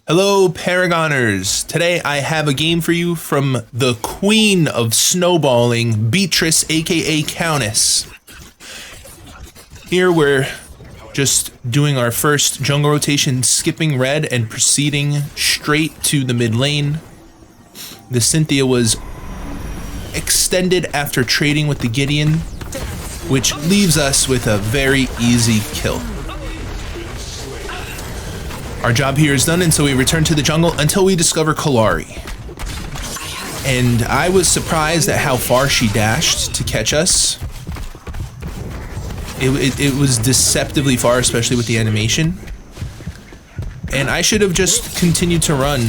Hello, Paragoners! Today I have a game for you from the queen of snowballing, Beatrice, aka Countess. Here we're just doing our first jungle rotation, skipping red and proceeding straight to the mid lane. The Cynthia was extended after trading with the Gideon, which leaves us with a very easy kill. Our job here is done, and so we return to the jungle until we discover Kalari. And I was surprised at how far she dashed to catch us. It was deceptively far, especially with the animation. And I should have just continued to run.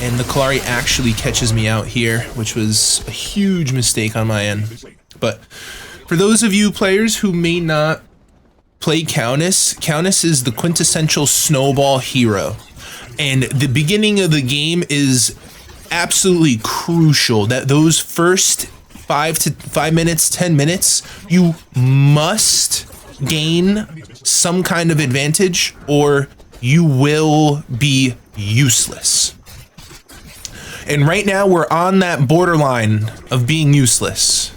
And the Kalari actually catches me out here, which was a huge mistake on my end. But for those of you players who may not play Countess, Countess is the quintessential snowball hero. And the beginning of the game is absolutely crucial. That those first 5 minutes, 10 minutes, you must gain some kind of advantage or you will be useless. And right now we're on that borderline of being useless.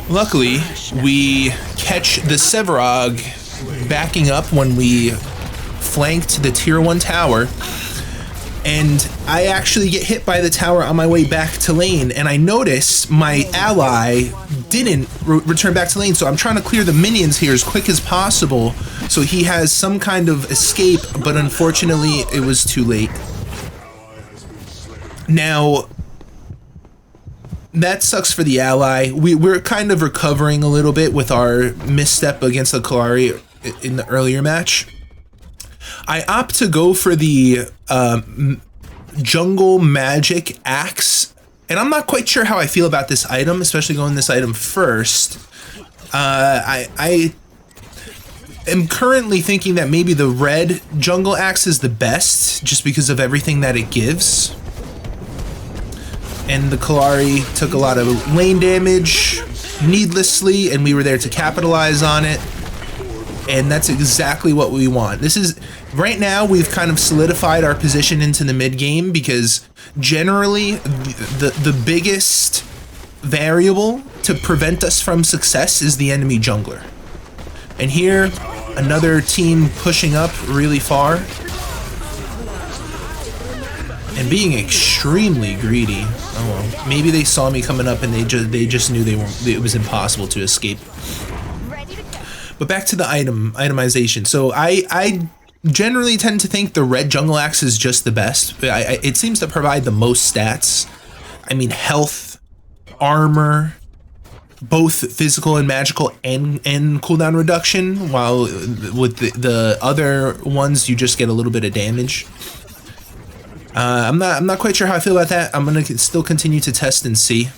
Luckily, we catch the Sevarog backing up when we flanked the tier 1 tower, and I actually get hit by the tower on my way back to lane, and I notice my ally didn't return back to lane, so I'm trying to clear the minions here as quick as possible so he has some kind of escape, but unfortunately it was too late. Now, that sucks for the ally. We're kind of recovering a little bit with our misstep against the Kalari in the earlier match. I opt to go for the jungle magic axe, and I'm not quite sure how I feel about this item, especially going this item first. I am currently thinking that maybe the red jungle axe is the best, just because of everything that it gives. And the Kalari took a lot of lane damage needlessly, and we were there to capitalize on it. And that's exactly what we want. This is, right now, we've kind of solidified our position into the mid game because generally the biggest variable to prevent us from success is the enemy jungler. And here, another team pushing up really far and being extremely greedy. Oh well, maybe they saw me coming up and they just knew it was impossible to escape. But back to the itemization. So I generally tend to think the red jungle axe is just the best. It seems to provide the most stats. I mean, health, armor, both physical and magical, and cooldown reduction. While with the other ones, you just get a little bit of damage. I'm not quite sure how I feel about that. I'm gonna still continue to test and see.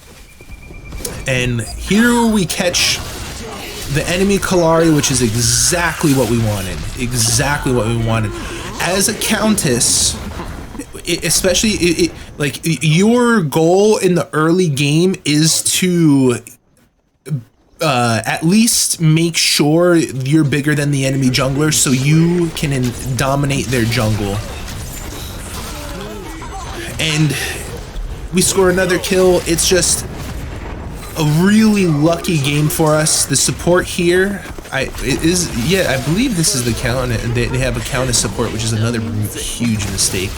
And here we catch the enemy Kalari, which is exactly what we wanted. Exactly what we wanted. As a Countess, especially like your goal in the early game is to at least make sure you're bigger than the enemy jungler so you can dominate their jungle. And we score another kill. It's just a really lucky game for us. The support here, I believe this is the count. They have a Countess support, which is another huge mistake.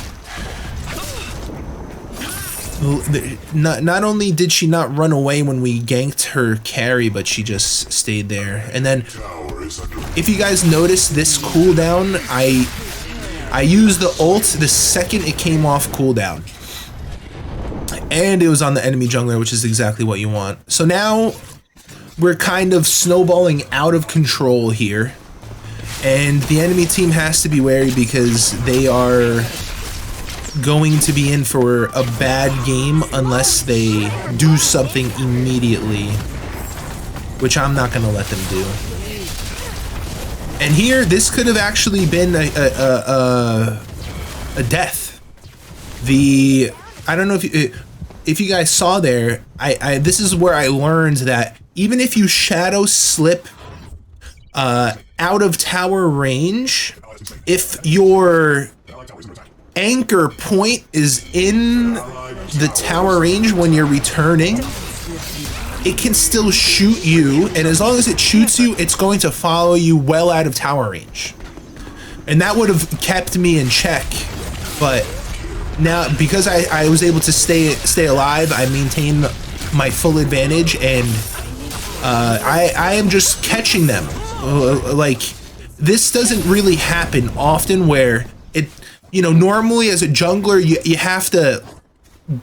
Not only did she not run away when we ganked her carry, but she just stayed there. And then, if you guys notice this cooldown, I used the ult the second it came off cooldown. And it was on the enemy jungler, which is exactly what you want. So now we're kind of snowballing out of control here. And the enemy team has to be wary because they are going to be in for a bad game unless they do something immediately, which I'm not going to let them do. And here, this could have actually been a death. I don't know if you guys saw there, this is where I learned that even if you shadow slip out of tower range, if your anchor point is in the tower range when you're returning, it can still shoot you, and as long as it shoots you, it's going to follow you well out of tower range. And that would have kept me in check, but now because I was able to stay alive, I maintain my full advantage, and I am just catching them. Like, this doesn't really happen often where it, you know, normally as a jungler, you have to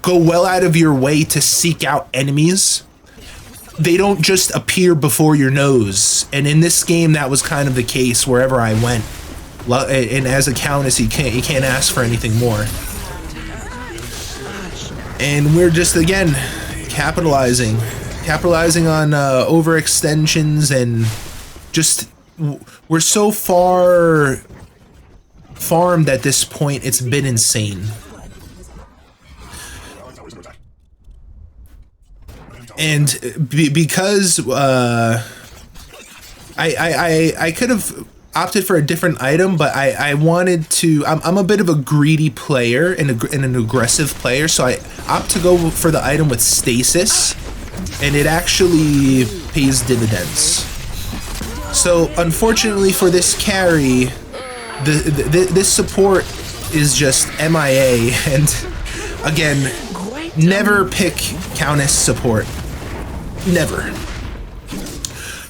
go well out of your way to seek out enemies. They don't just appear before your nose. And in this game, that was kind of the case wherever I went. And as a Countess, you can't ask for anything more. And we're just, again, capitalizing on overextensions, and just, we're so far farmed at this point, it's been insane. And because I could have opted for a different item, but I wanted to. I'm a bit of a greedy player and an aggressive player, so I opt to go for the item with stasis, and it actually pays dividends. So unfortunately for this carry, this support is just MIA, and again, never pick Countess support. Never.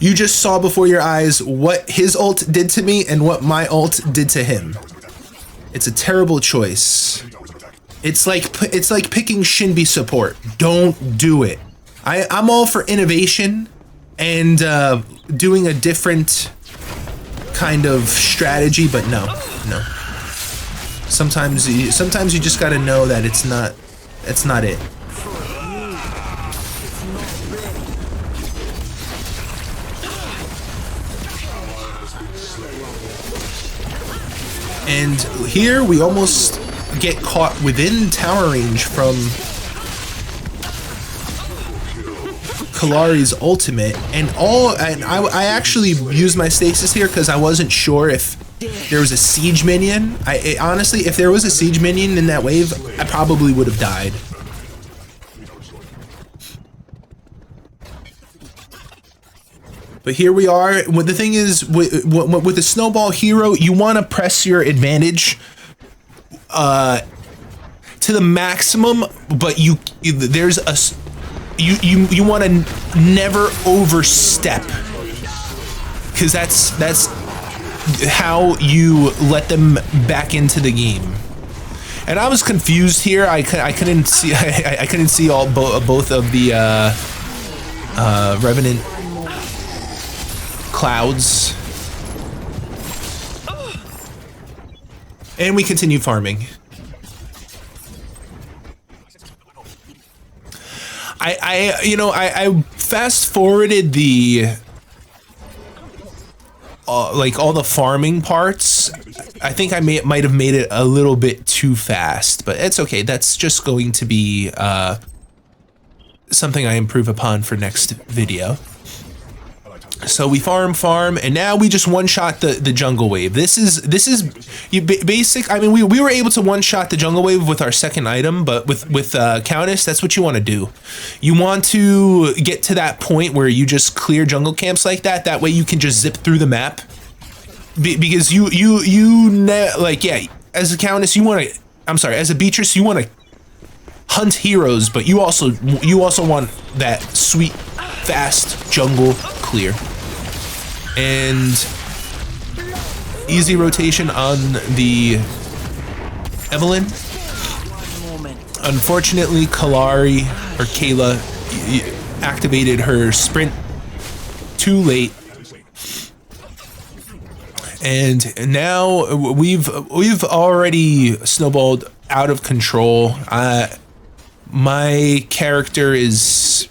You just saw before your eyes what his ult did to me and what my ult did to him. It's a terrible choice. It's like picking Shinbi support. Don't do it. I'm all for innovation and doing a different kind of strategy, but no. Sometimes you just gotta know that it's not it. And here we almost get caught within tower range from Kallari's ultimate, and I actually used my stasis here because I wasn't sure if there was a siege minion. Honestly, if there was a siege minion in that wave, I probably would have died. But here we are. The thing is, with a snowball hero, you want to press your advantage to the maximum, but you want to never overstep, because that's how you let them back into the game. And I was confused here. I couldn't see I couldn't see both of the Revenant clouds. And we continue farming. I fast forwarded the like all the farming parts. I think I might have made it a little bit too fast, but it's okay. That's just going to be something I improve upon for next video. So we farm, and now we just one-shot the jungle wave. This is basic. I mean, we were able to one-shot the jungle wave with our second item, but with Countess, that's what you want to do. You want to get to that point where you just clear jungle camps like that. That way you can just zip through the map. Because as a Countess, as a Beatrice, you want to hunt heroes, but you also want that sweet, fast jungle clear. And easy rotation on the Evelyn. Unfortunately, Kayla activated her sprint too late. And now we've already snowballed out of control. My character is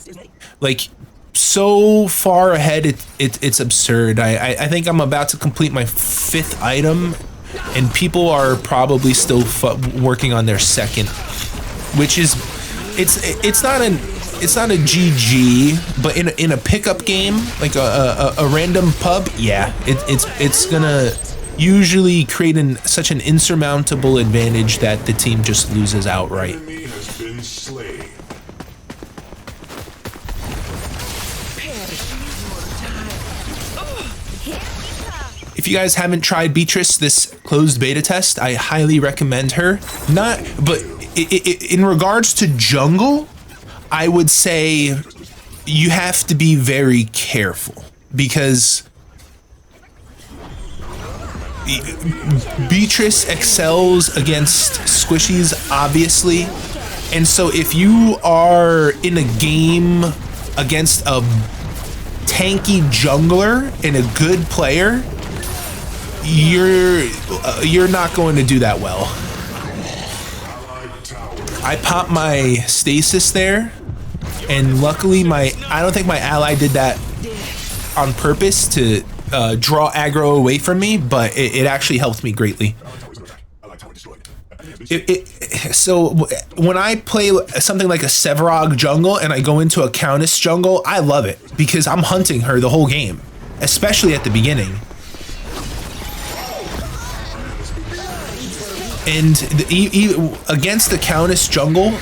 like so far ahead, it's absurd. I think I'm about to complete my 5th item, and people are probably still working on their 2nd, which is it's not it's not a GG, but in a pickup game, like a random pub, yeah, it's gonna usually create such an insurmountable advantage that the team just loses outright. If you guys haven't tried Beatrice, this closed beta test, I highly recommend her. But in regards to jungle, I would say you have to be very careful because Beatrice excels against squishies, obviously. And so if you are in a game against a tanky jungler and a good player, you're not going to do that well. I popped my stasis there, and luckily I don't think my ally did that on purpose to draw aggro away from me, but it actually helped me greatly. So when I play something like a Sevarog jungle and I go into a Countess jungle, I love it because I'm hunting her the whole game, especially at the beginning. And against the Countess jungle,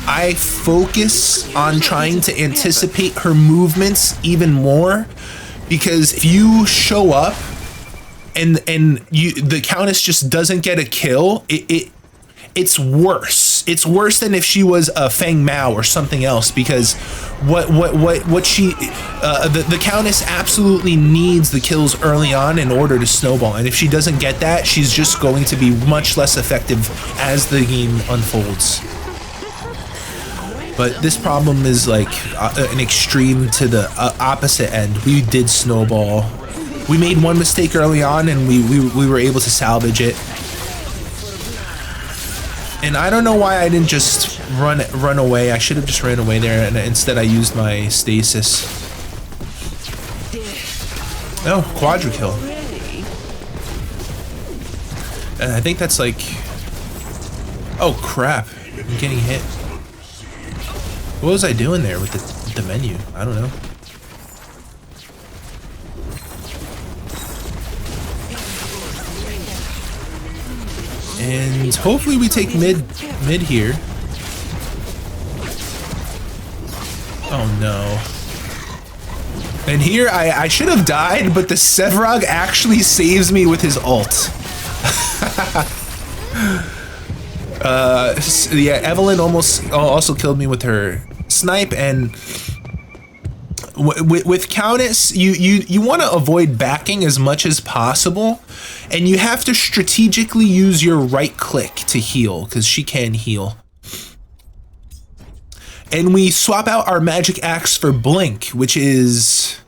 I focus on trying to anticipate her movements even more, because if you show up and the Countess just doesn't get a kill, it's worse. It's worse than if she was a Feng Mao or something else, because the Countess absolutely needs the kills early on in order to snowball, and if she doesn't get that, she's just going to be much less effective as the game unfolds. But this problem is like an extreme to the opposite end. We did snowball. We made one mistake early on, and we were able to salvage it. And I don't know why I didn't just run away. I should have just ran away there, and instead I used my stasis. Oh, quadra kill. And I think that's like... Oh crap, I'm getting hit. What was I doing there with the menu? I don't know. And hopefully we take mid here. Oh no. And here I should have died, but the Sevarog actually saves me with his ult. Yeah, Evelyn also killed me with her snipe, and with Countess, you want to avoid backing as much as possible, and you have to strategically use your right click to heal, because she can heal. And we swap out our magic axe for blink, which is,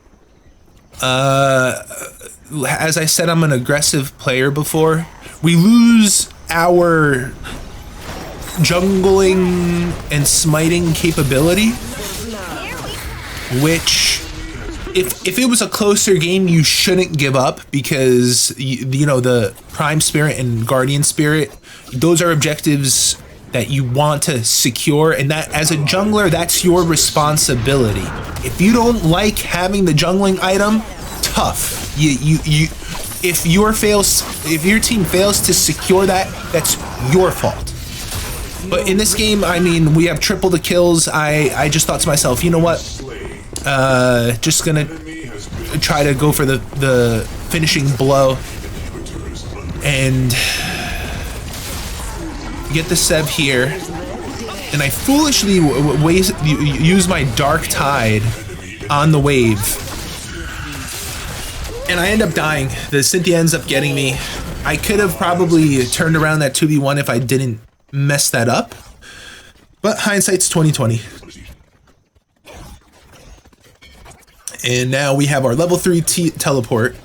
as I said, I'm an aggressive player before. We lose our jungling and smiting capability, which if it was a closer game, you shouldn't give up, because you know, the Prime Spirit and Guardian Spirit, those are objectives that you want to secure, and that as a jungler, that's your responsibility. If you don't like having the jungling item, tough. If your team fails to secure that, that's your fault. But in this game, I mean, we have triple the kills. I just thought to myself, you know what? Just gonna try to go for the finishing blow and get the Sev here. And I foolishly use my Dark Tide on the wave, and I end up dying. The Cynthia ends up getting me. I could have probably turned around that 2v1 if I didn't mess that up, but hindsight's 2020. And now we have our level 3 teleport.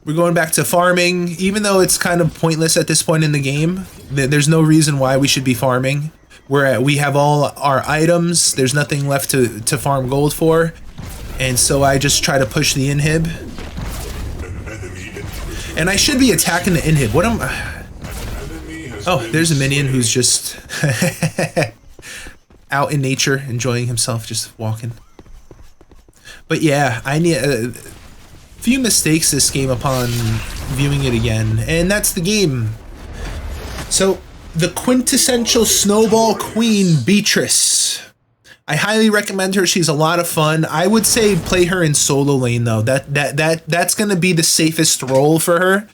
We're going back to farming, even though it's kind of pointless at this point in the game. There's no reason why we should be farming. We have all our items. There's nothing left to farm gold for. And so I just try to push the inhib. And I should be attacking the inhib. What am I? Oh, there's a minion who's just out in nature, enjoying himself, just walking. But yeah, I need a few mistakes this game upon viewing it again, and that's the game. So, the quintessential snowball queen, Beatrice. I highly recommend her. She's a lot of fun. I would say play her in solo lane though. That's gonna be the safest role for her.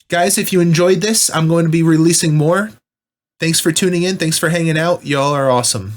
Guys, if you enjoyed this, I'm going to be releasing more. Thanks for tuning in. Thanks for hanging out. Y'all are awesome.